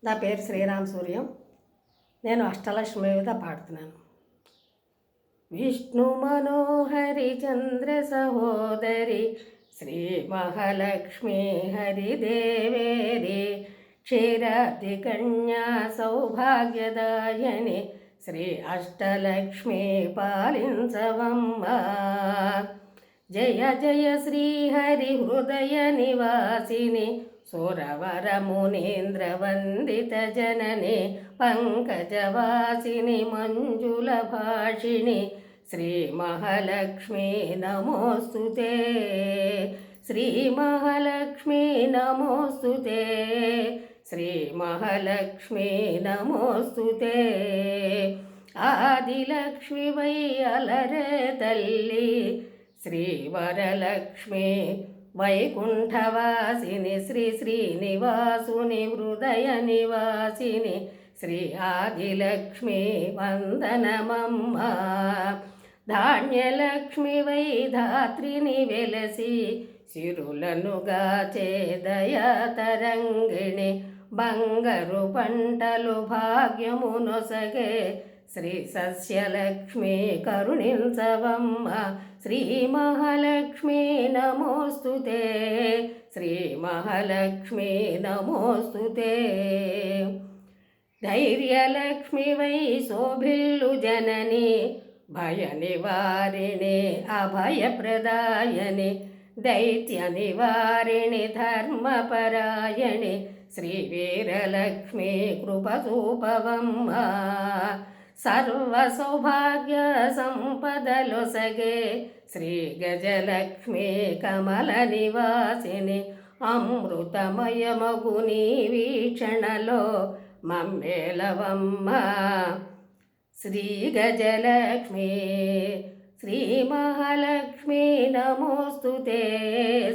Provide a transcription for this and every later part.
నా పేరు శ్రీరామ్ సూర్యం. నేను అష్టలక్ష్మి మీద పాడుతున్నాను. విష్ణు మనోహరి చంద్ర సహోదరి శ్రీ మహాలక్ష్మి హరిదేవేరి క్షీరాబ్ది కన్యా సౌభాగ్యదాయని శ్రీ అష్టలక్ష్మి పాలించవమ్మ. జయ జయ శ్రీహరి హృదయ నివాసిని సురవర మునీంద్ర వందిత జనని పంకజవాసిని మంజుల భాషిణి శ్రీ మహాలక్ష్మి నమోస్తుతే. శ్రీ మహాలక్ష్మి నమోస్తుతే. శ్రీ మహాలక్ష్మి నమోస్తుతే. ఆదిలక్ష్మి వై అలరే తల్లి శ్రీ వరలక్ష్మి వైకుంఠవాసిని శ్రీ శ్రీనివాసుని హృదయ నివాసిని శ్రీ ఆదిలక్ష్మి వందనమమ్మ. ధాన్యలక్ష్మి వై ధాత్రిని వెలసి సిరులను గాచే దయాతరంగిణి బంగారు పంటలు భాగ్యమునొసగే శ్రీ సస్యలక్ష్మి కరుణించవమ్మ. శ్రీ మహాలక్ష్మి నమోస్తుతే. శ్రీ మహాలక్ష్మి నమోస్తుతే. ధైర్యలక్ష్మి వై శోభిల్లు జనని భయ నివారిణి అభయప్రదాయని దైత్య నివారిణి ధర్మపరాయణి శ్రీ వీరలక్ష్మి కృపసూపవమ్మ. సర్వ సౌభాగ్య సంపదలొసగే శ్రీ గజలక్ష్మి కమల నివాసిని అమృతమయమగు నీ వీక్షణలో మమ్మేలవమ్మ. శ్రీ గజలక్ష్మి శ్రీ మహాలక్ష్మి నమోస్తుతే.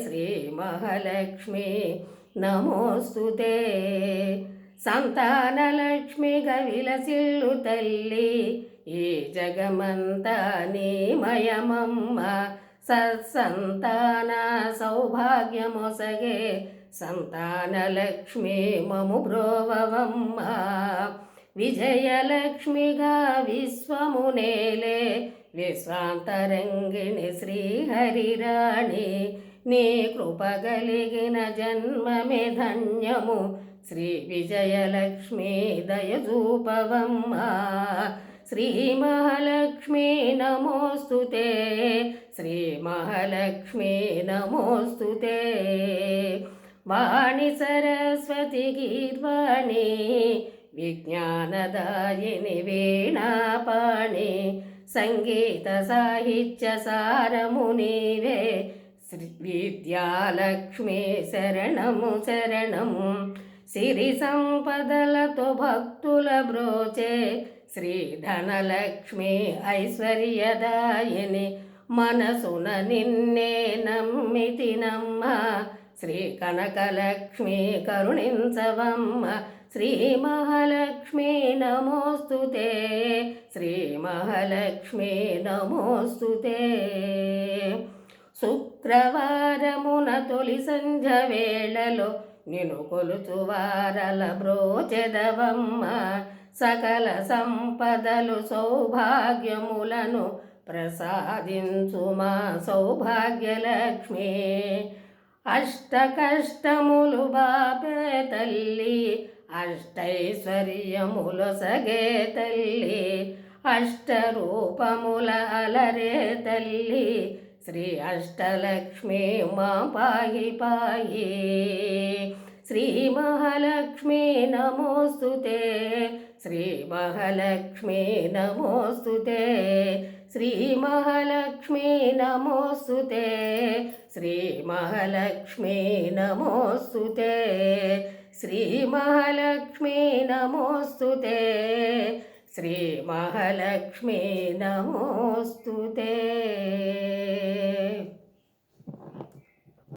శ్రీ మహాలక్ష్మి నమోస్తుతే. సంతానలక్ష్మిగా విలసిల్లు తల్లి ఈ జగమంతా నీమయమమ్మ. సత్సంతాన సౌభాగ్యమొసగే సంతానలక్ష్మి మము బ్రోవవమ్మ. విజయలక్ష్మిగా విశ్వమునేలే విశ్వాంతరంగిణి శ్రీహరిరాణి నీ కృప కలిగిన జన్మమే ధన్యము శ్రీ విజయలక్ష్మి దయచూపవమ్మ. శ్రీ మహాలక్ష్మి నమోస్తుతే. శ్రీ మహాలక్ష్మి నమోస్తుతే. వాణి సరస్వతి గీర్వాణి విజ్ఞానదాయిని వీణాపాణి సంగీత సాహిత్య సారము నీవే శ్రీ విద్యాలక్ష్మి శరణము శరణము. సిరి సంపదలతో భక్తుల బ్రోచే శ్రీ ధనలక్ష్మి ఐశ్వర్యదాయిని మనసున నిన్నే నమ్మితినమ్మ. శ్రీ కనకలక్ష్మి కరుణించవమ్మ. శ్రీ మహాలక్ష్మి నమోస్తుతే. శ్రీ మహాలక్ష్మి నమోస్తుతే. శుక్రవారమున తొలి సంధ్య వేళలో నిను కొలుచు వారల బ్రోచెదవమ్మ. సకల సంపదలు సౌభాగ్యములను ప్రసాదించు మా సౌభాగ్యలక్ష్మి. అష్ట కష్టములు బాపే తల్లి అష్టైశ్వర్యములొసగే తల్లి. అష్టరూపముల అలరే తల్లి శ్రీ అష్టలక్ష్మి మా పాయి పాయి. శ్రీ మహాలక్ష్మి నమోస్తుతే. శ్రీ మహాలక్ష్మి నమోస్తుతే. శ్రీ మహాలక్ష్మి నమోస్తుతే. శ్రీ మహాలక్ష్మి నమోస్తుతే. శ్రీ మహాలక్ష్మి నమోస్తుతే. శ్రీ మహాలక్ష్మి నమోస్తుతే.